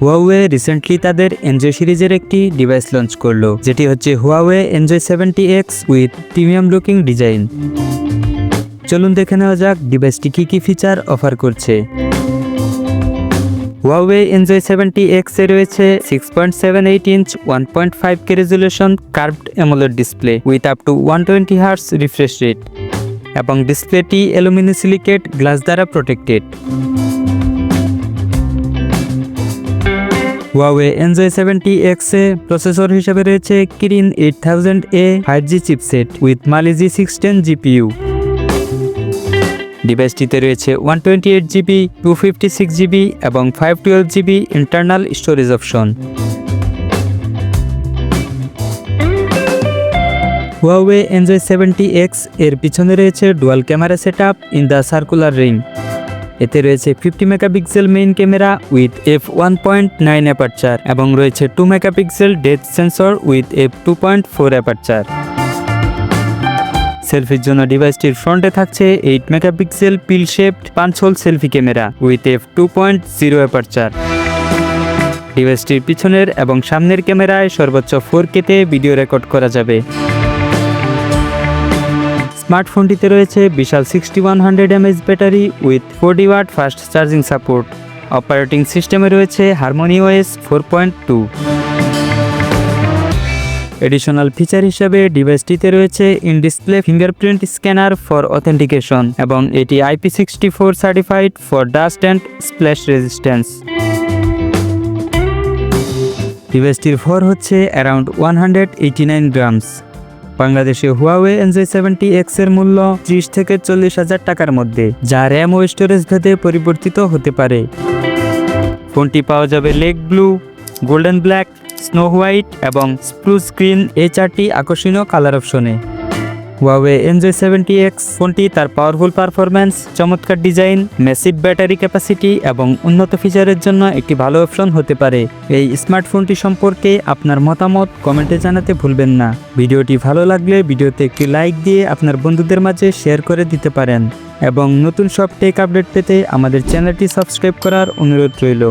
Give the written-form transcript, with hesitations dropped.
Huawei recently তাদের enjoy সিরিজের একটি ডিভাইস লঞ্চ করলো, যেটি হচ্ছে Huawei Enjoy 70X with premium looking design. চলুন দেখে নেওয়া যাক ডিভাইসটি কি ফিচার অফার করছে। হুয়াওয়ে এনজয় 70X এ রয়েছে 6.78 inch 1.5K resolution curved AMOLED display with up to 120 hertz refresh rate এবং ডিসপ্লেটি অ্যালুমিনিয়াম গ্লাস দ্বারা প্রোটেক্টেড। হুয়াওয়ে এনজয় 70X এ প্রসেসর হিসেবে রয়েছে Kirin 8000A 5G chipset with Mali G610 GPU। ডিভাইসটিতে রয়েছে 128GB, 256GB এবং 512GB internal storage option. Huawei Enjoy 70X এর পিছনে রয়েছে dual camera setup in the circular ring. এতে রয়েছে 50 megapixel main camera with f1.9 aperture এবং রয়েছে 2 megapixel depth sensor with f2.4 aperture. সেলফির জন্য ডিভাইসটির ফ্রন্টে থাকছে 8 megapixel pill shaped punch hole selfie camera with f2.0 aperture. ডিভাইসটির পিছনের এবং সামনের ক্যামেরায় সর্বোচ্চ 4K তে ভিডিও রেকর্ড করা যাবে। স্মার্টফোনটিতে রয়েছে বিশাল 6100 mAh battery with 40 watt fast charging support. Operating সিস্টেমে রয়েছে HarmonyOS 4.2। এডিশনাল ফিচার হিসেবে ডিভাইসটিতে রয়েছে in display fingerprint scanner for authentication এবং এটি IP64 certified for dust and splash resistance. ডিভাইসটির ভর হচ্ছে অ্যারাউন্ড 189 গ্রামস। বাংলাদেশে হুয়াওয়ে এনজয় 70X এর মূল্য 30 থেকে 40 হাজার টাকার মধ্যে, যা র্যাম ও স্টোরেজ ভেদে পরিবর্তিত হতে পারে। ফোনটি পাওয়া যাবে lake blue, golden black, snow white এবং স্প্রুস গ্রিন এই 4টি আকর্ষণীয় কালার অপশনে। হুয়াওয়ে এনজয় 70X ফোনটি তার পাওয়ারফুল পারফরম্যান্স, চমৎকার ডিজাইন, ম্যাসিভ ব্যাটারি ক্যাপাসিটি এবং উন্নত ফিচারের জন্য একটি ভালো অপশন হতে পারে। এই স্মার্টফোনটি সম্পর্কে আপনার মতামত কমেন্টে জানাতে ভুলবেন না। ভিডিওটি ভালো লাগলে ভিডিওতে একটি লাইক দিয়ে আপনার বন্ধুদের মাঝে শেয়ার করে দিতে পারেন এবং নতুন সব টেক আপডেট পেতে আমাদের চ্যানেলটি সাবস্ক্রাইব করার অনুরোধ রইল।